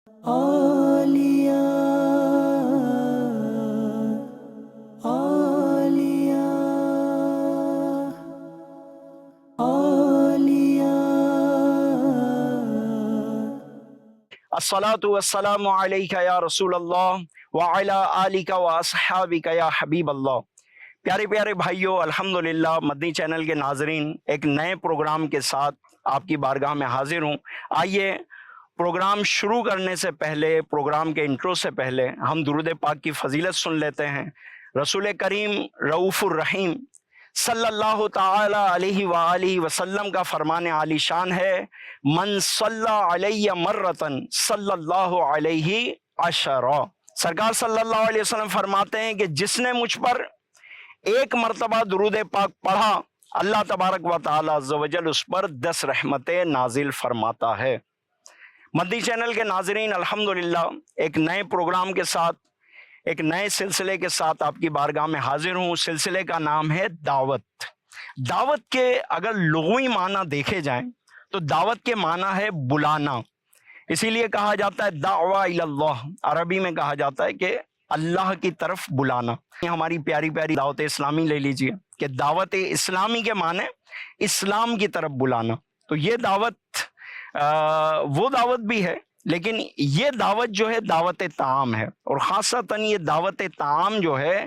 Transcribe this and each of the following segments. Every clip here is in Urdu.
اولیاء اولیاء اولیاء الصلاۃ والسلام علیک یا رسول اللہ وعلی آلک واصحابک یا حبیب اللہ۔ پیارے پیارے بھائیوں، الحمدللہ مدنی چینل کے ناظرین، ایک نئے پروگرام کے ساتھ آپ کی بارگاہ میں حاضر ہوں۔ آئیے پروگرام شروع کرنے سے پہلے، پروگرام کے انٹرو سے پہلے ہم درود پاک کی فضیلت سن لیتے ہیں۔ رسول کریم رؤوف الرحیم صلی اللہ تعالی علیہ وآلہ وسلم کا فرمان عالی شان ہے، من صلی علی مرتن صلی اللہ علیہ عشرہ۔ سرکار صلی اللہ علیہ وسلم فرماتے ہیں کہ جس نے مجھ پر ایک مرتبہ درود پاک پڑھا، اللہ تبارک و تعالی عز و جل اس پر 10 رحمتیں نازل فرماتا ہے۔ مدنی چینل کے ناظرین، الحمدللہ ایک نئے پروگرام کے ساتھ، ایک نئے سلسلے کے ساتھ آپ کی بارگاہ میں حاضر ہوں۔ سلسلے کا نام ہے دعوت۔ دعوت کے اگر لغوی معنی دیکھے جائیں تو دعوت کے معنی ہے بلانا، اسی لیے کہا جاتا ہے دعوہ الی اللہ، عربی میں کہا جاتا ہے کہ اللہ کی طرف بلانا۔ ہماری پیاری پیاری دعوت اسلامی لے لیجئے کہ دعوت اسلامی کے معنی اسلام کی طرف بلانا۔ تو یہ دعوت وہ دعوت بھی ہے، لیکن یہ دعوت جو ہے دعوت طعام ہے، اور خاصتاً یہ دعوت طعام جو ہے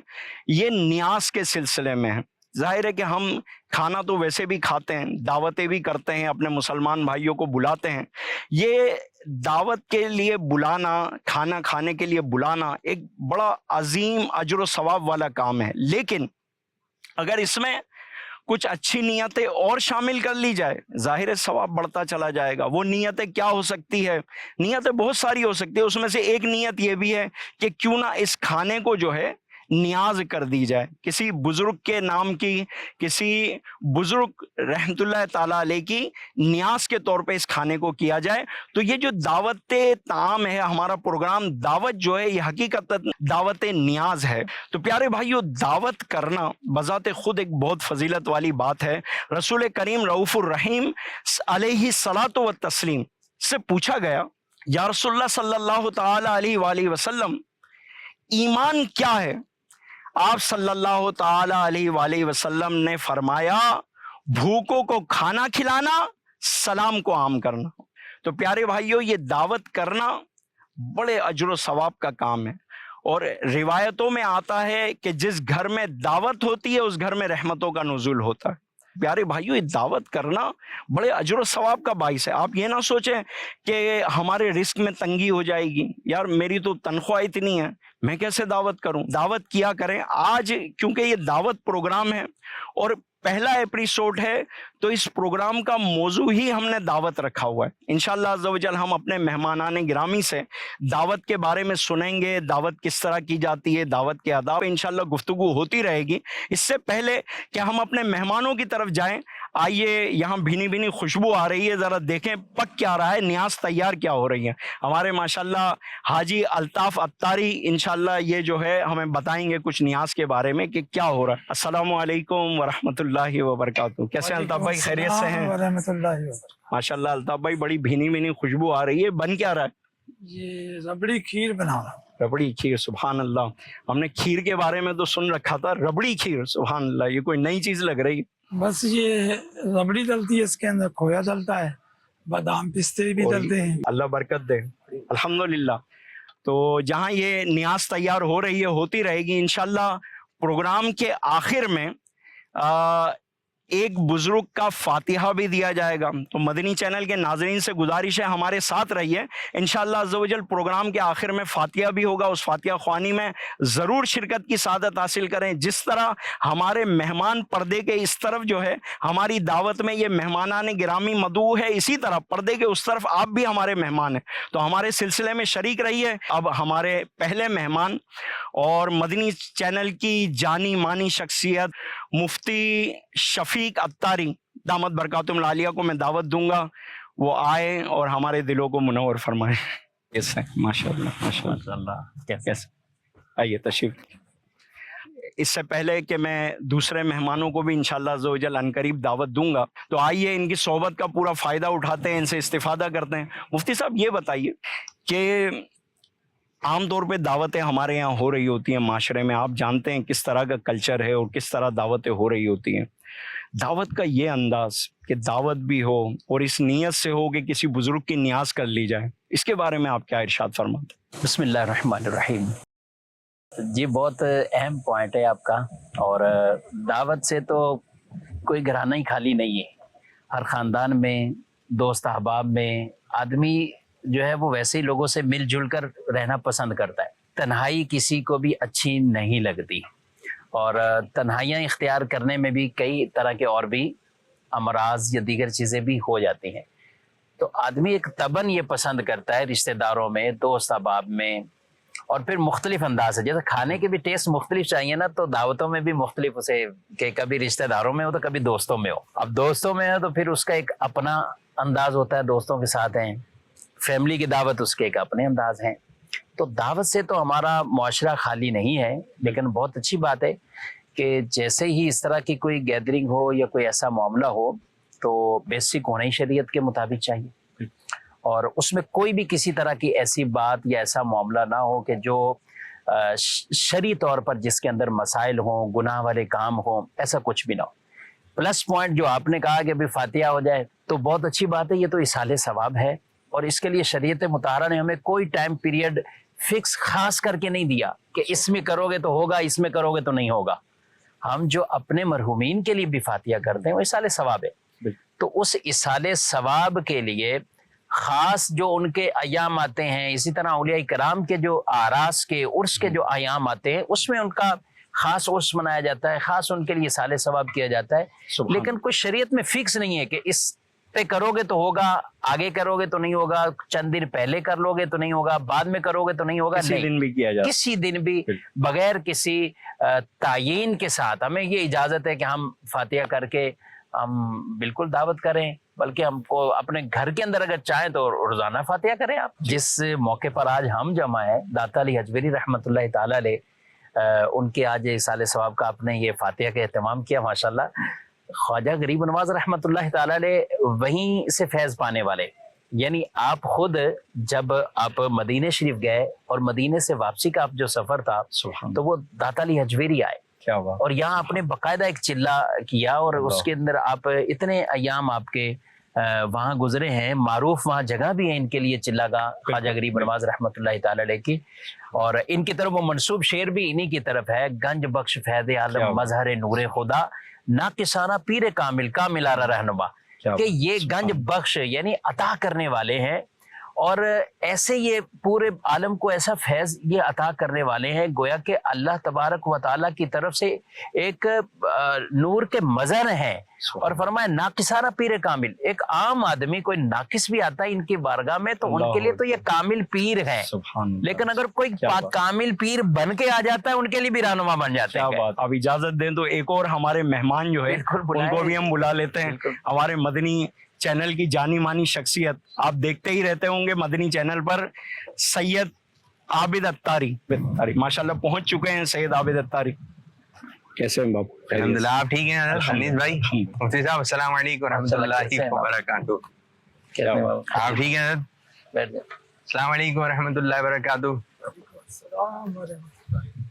یہ نیاز کے سلسلے میں ہے۔ ظاہر ہے کہ ہم کھانا تو ویسے بھی کھاتے ہیں، دعوتیں بھی کرتے ہیں، اپنے مسلمان بھائیوں کو بلاتے ہیں۔ یہ دعوت کے لیے بلانا، کھانا کھانے کے لیے بلانا ایک بڑا عظیم اجر و ثواب والا کام ہے، لیکن اگر اس میں کچھ اچھی نیتیں اور شامل کر لی جائے، ظاہر ہے ثواب بڑھتا چلا جائے گا۔ وہ نیتیں کیا ہو سکتی ہے؟ نیتیں بہت ساری ہو سکتی ہے، اس میں سے ایک نیت یہ بھی ہے کہ کیوں نہ اس کھانے کو جو ہے نیاز کر دی جائے، کسی بزرگ کے نام کی، کسی بزرگ رحمت اللہ تعالیٰ علیہ کی نیاز کے طور پہ اس کھانے کو کیا جائے۔ تو یہ جو دعوت طعام ہے، ہمارا پروگرام دعوت جو ہے یہ حقیقت دعوت نیاز ہے۔ تو پیارے بھائیو، دعوت کرنا بذات خود ایک بہت فضیلت والی بات ہے۔ رسول کریم رؤوف الرحیم علیہ الصلاۃ والتسلیم سے پوچھا گیا، یا رسول اللہ صلی اللہ تعالی علیہ وآلہ وسلم، ایمان کیا ہے؟ آپ صلی اللہ تعالی علیہ وآلہ وسلم نے فرمایا، بھوکوں کو کھانا کھلانا، سلام کو عام کرنا۔ تو پیارے بھائیوں، یہ دعوت کرنا بڑے اجر و ثواب کا کام ہے، اور روایتوں میں آتا ہے کہ جس گھر میں دعوت ہوتی ہے اس گھر میں رحمتوں کا نزول ہوتا ہے۔ پیارے بھائیوں، یہ دعوت کرنا بڑے اجر و ثواب کا باعث ہے۔ آپ یہ نہ سوچیں کہ ہمارے رزق میں تنگی ہو جائے گی، یار میری تو تنخواہ اتنی ہے، میں کیسے دعوت کروں؟ دعوت کیا کریں۔ آج کیونکہ یہ دعوت پروگرام ہے اور پہلا ایپیسوڈ ہے، تو اس پروگرام کا موضوع ہی ہم نے دعوت رکھا ہوا ہے۔ انشاءاللہ عز و جل ہم اپنے مہمانان گرامی سے دعوت کے بارے میں سنیں گے، دعوت کس طرح کی جاتی ہے، دعوت کے آداب، انشاءاللہ گفتگو ہوتی رہے گی۔ اس سے پہلے کہ ہم اپنے مہمانوں کی طرف جائیں، آئیے، یہاں بھینی بھینی خوشبو آ رہی ہے، ذرا دیکھیں پک کیا رہا ہے، نیاز تیار کیا ہو رہی ہے۔ ہمارے ماشاءاللہ حاجی الطاف عطاری انشاءاللہ یہ جو ہے ہمیں بتائیں گے کچھ نیاز کے بارے میں کہ کیا ہو رہا ہے۔ السلام علیکم ورحمۃ اللہ وبرکاتہ۔ کیسے ہیں الطاف بھائی؟ خیریت سے ہیں؟ ورحمۃ اللہ وبرکاتہ۔ ماشاءاللہ الطاف بھائی بڑی بھینی بھینی خوشبو آ رہی ہے، بن کیا رہا ہے؟ یہ ربڑی کھیر بنا رہا ہوں۔ ربڑی کھیر، سبحان اللہ۔ ہم نے کھیر کے بارے میں تو سن رکھا تھا، ربڑی کھیر، سبحان اللہ، یہ کوئی نئی چیز لگ رہی ہے۔ بس یہ ربڑی ڈلتی ہے، اس کے اندر کھویا ڈلتا ہے، بادام پستے بھی ڈلتے ہیں۔ اللہ برکت دے، الحمدللہ۔ تو جہاں یہ نیاز تیار ہو رہی ہے، ہوتی رہے گی انشاءاللہ۔ پروگرام کے آخر میں ایک بزرگ کا فاتحہ بھی دیا جائے گا، تو مدنی چینل کے ناظرین سے گزارش ہے ہمارے ساتھ رہیے۔ انشاءاللہ عز و جل پروگرام کے آخر میں فاتحہ بھی ہوگا، اس فاتحہ خوانی میں ضرور شرکت کی سعادت حاصل کریں۔ جس طرح ہمارے مہمان پردے کے اس طرف جو ہے ہماری دعوت میں یہ مہمانان گرامی مدعو ہے، اسی طرح پردے کے اس طرف آپ بھی ہمارے مہمان ہیں، تو ہمارے سلسلے میں شریک رہیے۔ اب ہمارے پہلے مہمان اور مدنی چینل کی جانی مانی شخصیت مفتی شفیق عطاری دامت برکاتہم العالیہ کو میں دعوت دوں گا، وہ آئے اور ہمارے دلوں کو منور فرمائے۔ کیسے ہیں؟ ماشاءاللہ ماشاءاللہ، کیسے؟ آئیے تشریف۔ اس سے پہلے کہ میں دوسرے مہمانوں کو بھی انشاءاللہ عز و جل عنقریب دعوت دوں گا، تو آئیے ان کی صحبت کا پورا فائدہ اٹھاتے ہیں، ان سے استفادہ کرتے ہیں۔ مفتی صاحب یہ بتائیے کہ عام طور پہ دعوتیں ہمارے یہاں ہو رہی ہوتی ہیں معاشرے میں، آپ جانتے ہیں کس طرح کا کلچر ہے اور کس طرح دعوتیں ہو رہی ہوتی ہیں. دعوت کا یہ انداز کہ دعوت بھی ہو اور اس نیت سے ہو کہ کسی بزرگ کی نیاز کر لی جائے، اس کے بارے میں آپ کیا ارشاد فرماتے ہیں؟ بسم اللہ الرحمن الرحیم. جی بہت اہم پوائنٹ ہے آپ کا. اور دعوت سے تو کوئی گھرانہ ہی خالی نہیں ہے. ہر خاندان میں، دوست احباب میں آدمی جو ہے وہ ویسے ہی لوگوں سے مل جل کر رہنا پسند کرتا ہے. تنہائی کسی کو بھی اچھی نہیں لگتی، اور تنہائیاں اختیار کرنے میں بھی کئی طرح کے اور بھی امراض یا دیگر چیزیں بھی ہو جاتی ہیں. تو آدمی ایک طبعاً یہ پسند کرتا ہے رشتہ داروں میں، دوست احباب میں، اور پھر مختلف انداز ہے. جیسے کھانے کے بھی ٹیسٹ مختلف چاہیے نا، تو دعوتوں میں بھی مختلف اسے، کہ کبھی رشتہ داروں میں ہو تو کبھی دوستوں میں ہو. اب دوستوں میں ہو تو پھر اس کا ایک اپنا انداز ہوتا ہے، دوستوں کے ساتھ ہیں. فیملی کی دعوت اس کے ایک اپنے انداز ہیں. تو دعوت سے تو ہمارا معاشرہ خالی نہیں ہے. لیکن بہت اچھی بات ہے کہ جیسے ہی اس طرح کی کوئی گیدرنگ ہو یا کوئی ایسا معاملہ ہو تو بیسک ہونا ہی شریعت کے مطابق چاہیے، اور اس میں کوئی بھی کسی طرح کی ایسی بات یا ایسا معاملہ نہ ہو کہ جو شرعی طور پر جس کے اندر مسائل ہوں، گناہ والے کام ہوں، ایسا کچھ بھی نہ ہو. پلس پوائنٹ جو آپ نے کہا کہ ابھی فاتحہ ہو جائے تو بہت اچھی بات ہے. یہ تو اصالِ ثواب ہے، اور اس کے لیے شریعت مطہرہ نے ہمیں کوئی ٹائم پیریڈ فکس خاص کر کے نہیں دیا کہ اس میں کرو گے تو ہوگا، اس میں کرو گے تو نہیں ہوگا. ہم جو اپنے مرحومین کے لیے بھی فاتحہ کرتے ہیں وہ اصالِ ثواب ہے. تو اس اصالِ ثواب کے لیے خاص جو ان کے ایام آتے ہیں، اسی طرح اولیاء کرام کے جو آراس کے عرس کے جو ایام آتے ہیں اس میں ان کا خاص عرس منایا جاتا ہے، خاص ان کے لیے اصالِ ثواب کیا جاتا ہے. لیکن کوئی شریعت میں فکس نہیں ہے کہ اس پہ کرو گے تو ہوگا، آگے کرو گے تو نہیں ہوگا، چند دن پہلے کر لو گے تو نہیں ہوگا، بعد میں کرو گے تو نہیں ہوگا. کسی دن بھی کیا جاتا، کسی دن بھی بغیر کسی تعیین کے ساتھ ہمیں یہ اجازت ہے کہ ہم فاتحہ کر کے ہم بالکل دعوت کریں. بلکہ ہم کو اپنے گھر کے اندر اگر چاہیں تو روزانہ فاتحہ کریں آپ. جس موقع پر آج ہم جمع ہیں، داتا علی حجویری رحمۃ اللہ تعالی علیہ، ان کے آج اصالِ ثواب کا آپ نے یہ فاتحہ کا اہتمام کیا. ماشاءاللہ خواجہ غریب نواز رحمۃ اللہ تعالی علیہ وہیں سے فیض پانے والے. یعنی آپ خود جب آپ مدینہ شریف گئے اور مدینے سے واپسی کا آپ جو سفر تھا تو وہ داتا علی حجویری آئے، اور یہاں آپ نے باقاعدہ ایک چلہ کیا، اور اس کے اندر آپ اتنے ایام آپ کے وہاں گزرے ہیں. معروف وہاں جگہ بھی ہے ان کے لیے چلہ کا، خواجہ غریب نواز رحمۃ اللہ تعالی علیہ کی. اور ان کی طرف وہ منسوب شعر بھی انہی کی طرف ہے: گنج بخش فیض عالم مظہر نور خدا، ناقصانہ پیر کامل کا ملارہ رہنما. کہ یہ گنج بخش یعنی عطا کرنے والے ہیں، اور ایسے یہ پورے عالم کو ایسا فیض یہ عطا کرنے والے ہیں، گویا کہ اللہ تبارک و تعالیٰ کی طرف سے ایک نور کے مظہر ہیں. اور فرمایا ناقصانہ پیر کامل. ایک عام آدمی کوئی ناقص بھی آتا ہے ان کی بارگاہ میں تو ان کے لیے تو یہ کامل پیر ہے. لیکن اگر کوئی کامل پیر بن کے آ جاتا ہے ان کے لیے بھی رہنما بن جاتا ہے. آپ اجازت دیں تو ایک اور ہمارے مہمان جو ہے ان کو بھی ہم بلا لیتے ہیں. ہمارے مدنی چینل کی جانی مانی شخصیت، آپ دیکھتے ہی رہتے ہوں گے مدنی چینل پر، سید عابد اتاری ماشاءاللہ پہنچ چکے ہیں. سید عابد اتاری کیسے ہیں باپ؟ الحمدللہ آپ ٹھیک ہیں حنیف بھائی؟ مفتی صاحب السلام علیکم ورحمۃ اللہ وبرکاتہ. آپ ٹھیک ہیں؟ السلام علیکم ورحمۃ اللہ وبرکاتہ.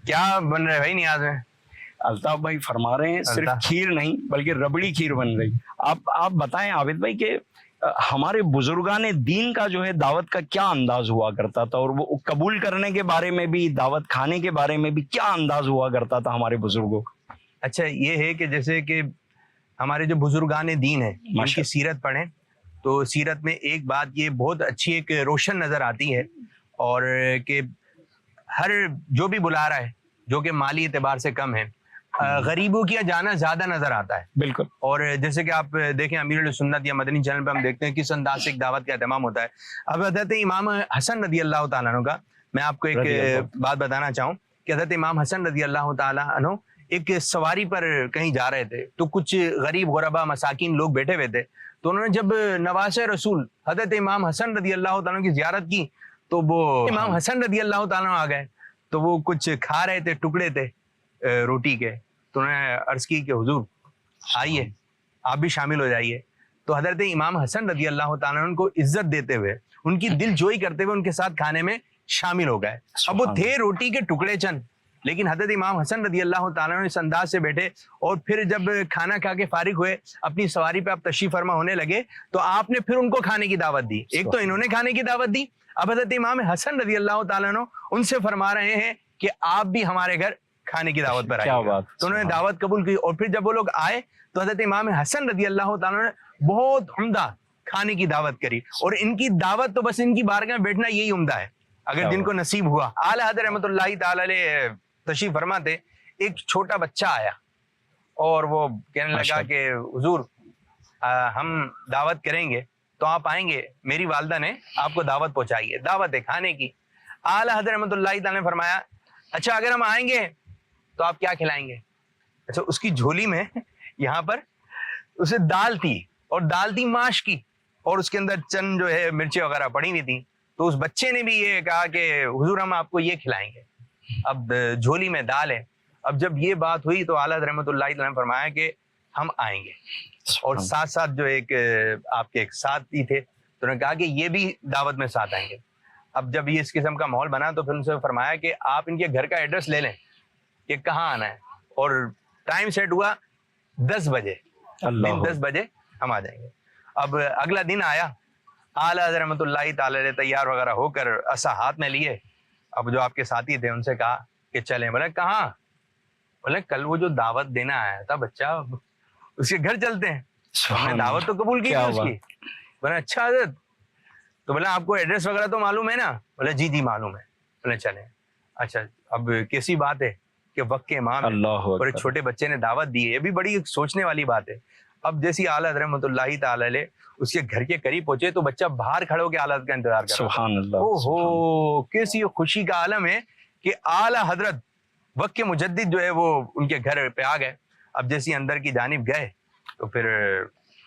کیا بن رہا ہے بھائی نیاز میں؟ الطاف بھائی فرما رہے ہیں صرف کھیر نہیں بلکہ ربڑی کھیر بن رہی. آپ بتائیں عابد بھائی کہ ہمارے بزرگان دین کا جو ہے دعوت کا کیا انداز ہوا کرتا تھا، اور وہ قبول کرنے کے بارے میں بھی، دعوت کھانے کے بارے میں بھی کیا انداز ہوا کرتا تھا ہمارے بزرگوں کا؟ اچھا یہ ہے کہ جیسے کہ ہمارے جو بزرگان دین ہیں ان کی سیرت پڑھیں تو سیرت میں ایک بات یہ بہت اچھی ایک روشن نظر آتی ہے، اور کہ ہر جو بھی بلا رہا ہے جو کہ مالی اعتبار سے کم ہے، غریبوں کی جانا زیادہ نظر آتا ہے. بالکل. اور جیسے کہ آپ دیکھیں امیر السنت یا مدنی چینل پہ ہم دیکھتے ہیں کس انداز سے ایک دعوت کا اہتمام ہوتا ہے. اب حضرت امام حسن رضی اللہ تعالیٰ عنہ کا میں آپ کو ایک بات بتانا چاہوں کہ حضرت امام حسن رضی اللہ تعالیٰ عنہ ایک سواری پر کہیں جا رہے تھے تو کچھ غریب غربا مساکین لوگ بیٹھے ہوئے تھے، تو انہوں نے جب نواز رسول حضرت امام حسن رضی اللہ تعالیٰ عنہ کی زیارت کی تو وہ امام حسن رضی اللہ تعالیٰ عنہ آ گئے، تو وہ کچھ کھا رہے تھے، ٹکڑے تھے روٹی کے، تو انہوں نے عرض کی کہ حضور آئیے آپ بھی شامل ہو جائیے. تو حضرت امام حسن رضی اللہ تعالیٰ عنہ کو عزت دیتے ہوئے ان کی دل جوئی کرتے ہوئے ان کے ساتھ کھانے میں شامل ہو گئے. اب وہ تھے روٹی کے ٹکڑے چند، لیکن حضرت امام حسن رضی اللہ تعالیٰ عنہ اس انداز سے بیٹھے اور پھر جب کھانا کھا کے فارغ ہوئے اپنی سواری پہ آپ تشریف فرما ہونے لگے تو آپ نے پھر ان کو کھانے کی دعوت دی. ایک تو انہوں نے کھانے کی دعوت دی، اب حضرت امام حسن رضی اللہ تعالیٰ عنہ ان سے فرما رہے ہیں کہ آپ بھی ہمارے گھر کھانے کی دعوت پر آئیے. تو انہوں نے دعوت قبول کی اور پھر جب وہ لوگ آئے تو حضرت امام حسن رضی اللہ تعالیٰ نے بہت عمدہ کھانے کی دعوت کری. اور ان کی دعوت تو بس ان کی بارگاہ میں بیٹھنا یہی عمدہ ہے اگر جن کو نصیب ہوا. اعلیٰ حضرت رحمۃ اللہ تعالی علیہ تشریف فرماتے، ایک چھوٹا بچہ آیا اور وہ کہنے لگا کہ حضور ہم دعوت کریں گے تو آپ آئیں گے؟ میری والدہ نے آپ کو دعوت پہنچائی ہے، دعوت ہے کھانے کی. اعلیٰ حضرت رحمۃ اللہ تعالی نے فرمایا اچھا اگر ہم آئیں گے تو آپ کیا کھلائیں گے؟ اچھا اس کی جھولی میں یہاں پر اسے دال تھی اور دال تھی ماش کی اور اس کے اندر چند جو ہے مرچیں وغیرہ پڑی ہوئی تھی. تو اس بچے نے بھی یہ کہا کہ حضور ہم آپ کو یہ کھلائیں گے. اب جھولی میں دال ہے. اب جب یہ بات ہوئی تو اعلیٰ رحمۃ اللہ تعالی نے فرمایا کہ ہم آئیں گے. اور ساتھ ساتھ جو ایک آپ کے ایک ساتھی تھے تو انہوں نے کہا کہ یہ بھی دعوت میں ساتھ آئیں گے. اب جب یہ اس قسم کا ماحول بنا تو پھر ان سے فرمایا کہ آپ ان کے گھر کا ایڈریس لے لیں کہ کہاں آنا ہے، اور ٹائم سیٹ ہوا 10 بجے، دن 10 بجے ہم آ جائیں گے. اب اگلا دن آیا، اعلیٰ حضرت رحمۃ اللہ تعالی علیہ تیار وغیرہ ہو کر عصا ہاتھ میں لیے. اب جو آپ کے ساتھی تھے ان سے کہا کہ چلیں. بولے کہاں؟ بولے کل وہ جو دعوت دینا آیا تھا بچہ اس کے گھر چلتے ہیں. ہم نے دعوت تو قبول کی تھی اس کی. بولے اچھا حضرت، تو بولے آپ کو ایڈریس وغیرہ تو معلوم ہے نا؟ بولے جی جی معلوم ہے. بولے چلیں. اچھا اب کیسی بات ہے کہ وقت کے امام اور ایک چھوٹے بچے نے دعوت دی ہے، یہ بھی بڑی سوچنے والی بات ہے. اب جیسی اعلیٰ حضرت رحمۃ اللہ تعالی علیہ اس کے گھر کے قریب پہنچے تو بچہ باہر کھڑے ہو کے اعلیٰ حضرت کا انتظار کر رہا تھا. اوہو کیسی خوشی کا عالم ہے کہ اعلیٰ حضرت وقت کے مجدد جو ہے وہ ان کے گھر پہ آ گئے. اب جیسی اندر کی جانب گئے تو پھر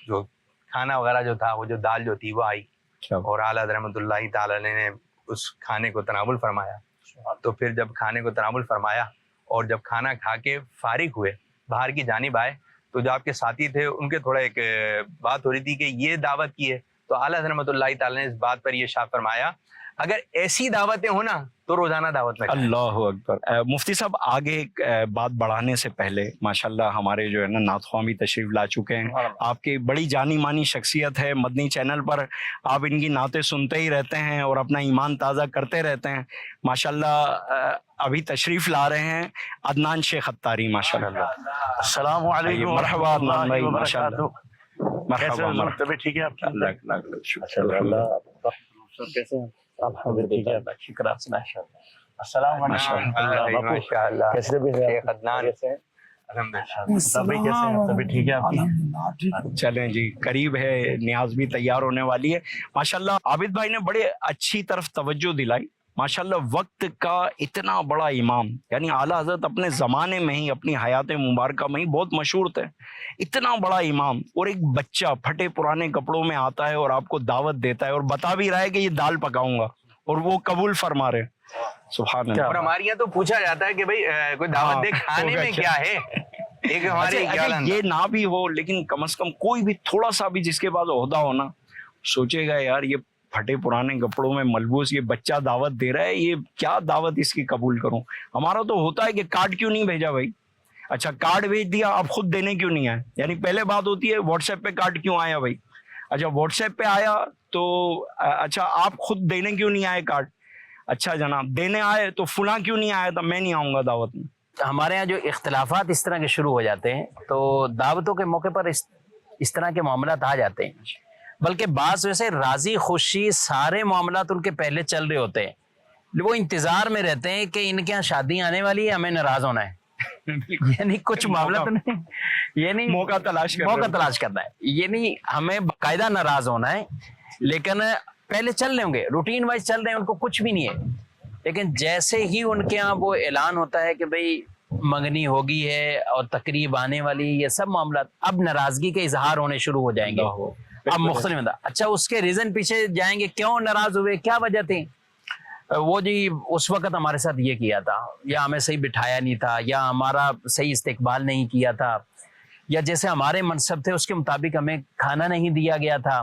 جو کھانا وغیرہ جو تھا، وہ جو دال جو تھی وہ آئی اور اعلیٰ حضرت رحمۃ اللہ تعالی علیہ نے اس کھانے کو تناول فرمایا. تو پھر جب کھانے کو تناول فرمایا اور جب کھانا کھا کے فارغ ہوئے باہر کی جانب آئے تو جو آپ کے ساتھی تھے ان کے تھوڑا ایک بات ہو رہی تھی کہ یہ دعوت کی ہے. تو اعلیٰ حضرت رحمۃ اللہ تعالی نے اس بات پر یہ ارشاد فرمایا اگر ایسی دعوتیں ہو نا تو روزانہ دعوت میں. اللہ اکبر. مفتی صاحب آگے بات بڑھانے سے پہلے ماشاءاللہ ہمارے جو ہے نا نعت خواں بھی تشریف لا چکے ہیں. آپ کی بڑی جانی مانی شخصیت ہے مدنی چینل پر، آپ ان کی نعتیں سنتے ہی رہتے ہیں اور اپنا ایمان تازہ کرتے رہتے ہیں ماشاءاللہ. ابھی تشریف لا رہے ہیں عدنان شیخ اتاری ماشاءاللہ. السلام علیکم مرحبا عدنان بھائی ماشاءاللہ. مرحبا مرحبا. طبیعت ٹھیک ہے آپ کی؟ کیسے ہیں؟ الحمدللہ شکر. آپ سنائیں. السلام علیکم. کیسے شیخ عدنان؟ طبیعت کیسے ہیں؟ طبیعت ٹھیک ہے آپ کی؟ چلیں جی قریب ہے نیاز بھی تیار ہونے والی ہے ماشاءاللہ. عابد بھائی نے بڑے اچھی طرف توجہ دلائی ماشاءاللہ. وقت کا اتنا بڑا امام، یعنی اعلیٰ حضرت اپنے زمانے میں ہی اپنی حیات مبارکہ میں ہی بہت مشہور تھے. اتنا بڑا امام اور ایک بچہ پھٹے پرانے کپڑوں میں آتا ہے اور آپ کو دعوت دیتا ہے اور بتا بھی رہا ہے کہ یہ دال پکاؤں گا اور وہ قبول فرما رہے. سبحان اللہ. اور ہمارے یہاں تو پوچھا جاتا ہے کہ بھائی کوئی دعوت دے کھانے میں کیا ہے. ایک ہمارے یہ نہ بھی ہو لیکن کم از کم کوئی بھی تھوڑا سا بھی جس کے پاس عہدہ ہو نا سوچے گا یار یہ پھٹے پرانے کپڑوں میں ملبوس یہ بچہ دعوت دے رہا ہے، یہ کیا دعوت اس کی قبول کروں. ہمارا تو ہوتا ہے کہ کارڈ کیوں نہیں بھیجا بھائی. اچھا کارڈ بھیج دیا، آپ خود دینے کیوں نہیں آئے؟ یعنی پہلے بات ہوتی ہے واٹس ایپ پہ کارڈ کیوں آیا بھائی. اچھا واٹس ایپ پہ آیا تو اچھا آپ خود دینے کیوں نہیں آئے کارڈ. اچھا جناب دینے آئے تو فلاں کیوں نہیں آیا تھا، میں نہیں آؤں گا دعوت میں. ہمارے یہاں جو اختلافات اس طرح کے شروع ہو جاتے ہیں تو دعوتوں کے موقع پر اس طرح کے معاملات آ جاتے ہیں. بلکہ بعض ویسے راضی خوشی سارے معاملات ان کے پہلے چل رہے ہوتے ہیں، وہ انتظار میں رہتے ہیں کہ ان کے یہاں شادی آنے والی ہے، ہمیں ناراض ہونا ہے. یعنی کچھ معاملات نہیں، یعنی موقع تلاش کرنا ہے، یعنی ہمیں باقاعدہ ناراض ہونا ہے لیکن پہلے چل رہے ہوں گے روٹین وائز چل رہے ہیں، ان کو کچھ بھی نہیں ہے. لیکن جیسے ہی ان کے یہاں وہ اعلان ہوتا ہے کہ بھئی منگنی ہوگی ہے اور تقریب آنے والی، یہ سب معاملات اب ناراضگی کے اظہار ہونے شروع ہو جائیں گے. اب مختلف ہوتا. اچھا اس کے ریزن پیچھے جائیں گے، کیوں ناراض ہوئے، کیا وجہ تھی؟ وہ جی اس وقت ہمارے ساتھ یہ کیا تھا، یا ہمیں صحیح بٹھایا نہیں تھا، یا ہمارا صحیح استقبال نہیں کیا تھا، یا جیسے ہمارے منصب تھے اس کے مطابق ہمیں کھانا نہیں دیا گیا تھا،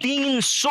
300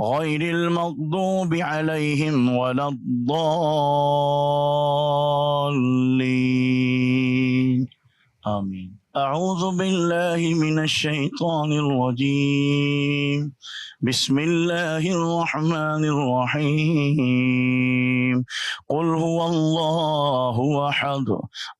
غير المغضوب عليهم ولا الضالين آمين. أعوذ بالله من الشيطان الرجيم بسم الله الرحمن الرحيم قل هو الله أحد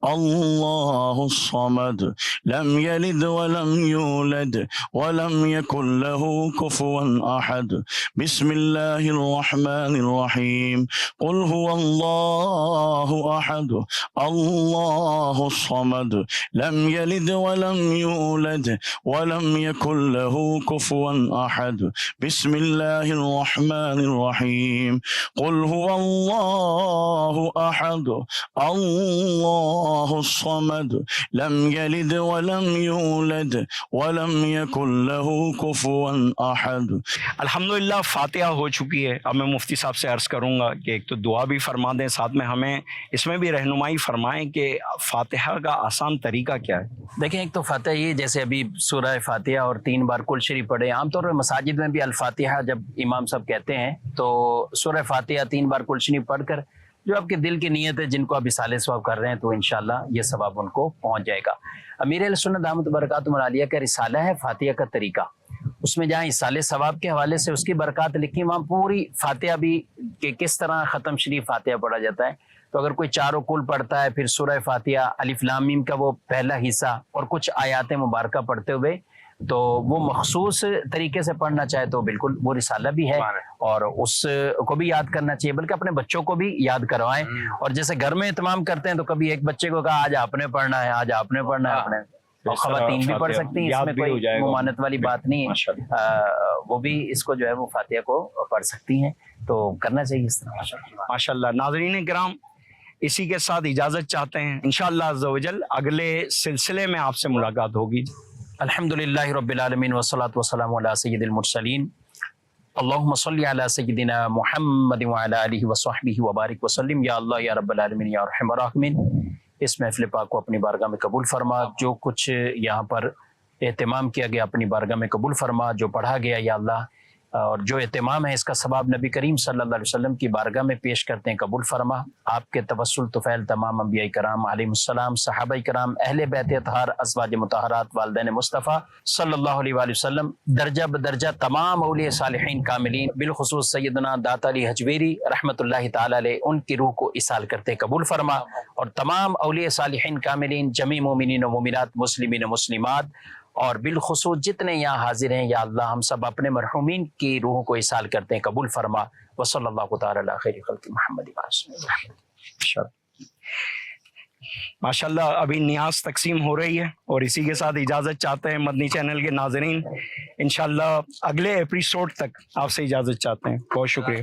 الله الصمد لم يلد ولم يولد ولم يكن له كفوا أحد بسم الله الرحمن الرحيم قل هو الله أحد الله الصمد لم يلد ولم يولد ولم يكن له كفوا أحد بسم الله الرحمن الرحيم قل هو الله أحد الله الصمد لم يلد ولم يولد ولم يكن له كفوا أحد. الحمدللہ فاتحہ ہو چکی ہے. اب میں مفتی صاحب سے عرض کروں گا کہ ایک تو دعا بھی فرما دیں، ساتھ میں ہمیں اس میں بھی رہنمائی فرمائیں کہ فاتحہ کا آسان طریقہ کیا ہے. دیکھیں ایک تو فاتحہ یہ جیسے ابھی سورہ فاتحہ اور 3 بار کل شریف پڑھے. عام طور پر مساجد میں بھی الفاتحہ جب امام صاحب کہتے ہیں تو سورہ فاتحہ 3 بار کل شریف پڑھ کر جو آپ کے دل کی نیت ہے، جن کو آپ اصالہ ثواب کر رہے ہیں، تو انشاءاللہ یہ ثواب ان کو پہنچ جائے گا. امیر اہل سنت دامت برکاتہم العالیہ کا رسالہ ہے فاتحہ کا طریقہ. اس میں جہاں اصالہ ثواب کے حوالے سے اس کی برکات لکھی، وہاں پوری فاتحہ بھی کہ کس طرح ختم شریف فاتحہ پڑھا جاتا ہے. تو اگر کوئی چاروں کل پڑھتا ہے، پھر سورہ فاتحہ الف لام میم کا وہ پہلا حصہ اور کچھ آیات مبارکہ پڑھتے ہوئے، تو وہ مخصوص طریقے سے پڑھنا چاہے تو بالکل وہ رسالہ بھی ہے اور اس کو بھی یاد کرنا چاہیے، بلکہ اپنے بچوں کو بھی یاد کروائیں. اور جیسے گھر میں اہتمام کرتے ہیں تو کبھی ایک بچے کو کہا آج آپ نے پڑھنا ہے، آج آپ نے پڑھنا ہے. اپنے اور خواتین بھی پڑھ سکتی ہیں، اس میں کوئی ممانعت والی بات نہیں ہے. وہ بھی اس کو جو ہے وہ فاتحہ کو پڑھ سکتی ہیں، تو کرنا چاہیے اس طرح. ماشاءاللہ. ناظرین کرام، اسی کے ساتھ اجازت چاہتے ہیں. انشاءاللہ عز و جل اگلے سلسلے میں آپ سے ملاقات ہوگی. الحمدللہ رب العالمین والصلاة والسلام علی سید المرسلین. اللہم صلی علی سیدنا محمد وعلی آلہ وصحبہ وبارک وسلم. یا اللہ یا رب العالمین یا ارحم الراحمین، اس محفل پاک کو اپنی بارگاہ میں قبول فرما. جو کچھ یہاں پر اہتمام کیا گیا اپنی بارگاہ میں قبول فرما. جو پڑھا گیا یا اللہ اور جو اہتمام ہے اس کا ثواب نبی کریم صلی اللہ علیہ وسلم کی بارگاہ میں پیش کرتے ہیں، قبول فرما. آپ کے توسل طفیل تمام انبیاء کرام علیہم السلام، صحابہ کرام، اہل بیت اطہار، ازواج مطہرات، والدین مصطفیٰ صلی اللہ علیہ وآلہ وسلم، درجہ بدرجہ تمام اولیاء صالحین کاملین، بالخصوص سیدنا داتا علی حجویری رحمۃ اللہ تعالی علیہ، ان کی روح کو اصال کرتے قبول فرما. اور تمام اولیاء صالحین کاملین، جمیع مومنین و مومنات، مسلمین و مسلمات، اور بالخصوص جتنے یہاں حاضر ہیں یا اللہ ہم سب اپنے مرحومین کی روحوں کو اصال کرتے ہیں قبول فرما. وصلی اللہ تعالی علی خیر خلق محمد. ماشاءاللہ ابھی نیاز تقسیم ہو رہی ہے اور اسی کے ساتھ اجازت چاہتے ہیں مدنی چینل کے ناظرین. انشاءاللہ اگلے ایپیسوڈ تک آپ سے اجازت چاہتے ہیں. بہت شکریہ.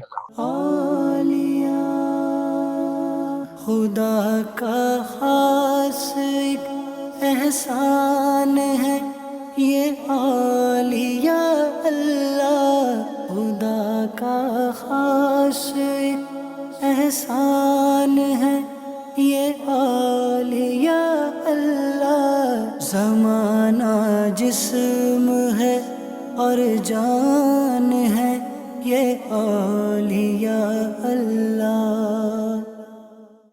خدا کا خاص ایک احسان ہے یہ اولیاء اللہ. خدا کا خاص ایک احسان ہے یہ اولیاء اللہ. زمانہ جسم ہے اور جان ہے یہ اولیاء اللہ.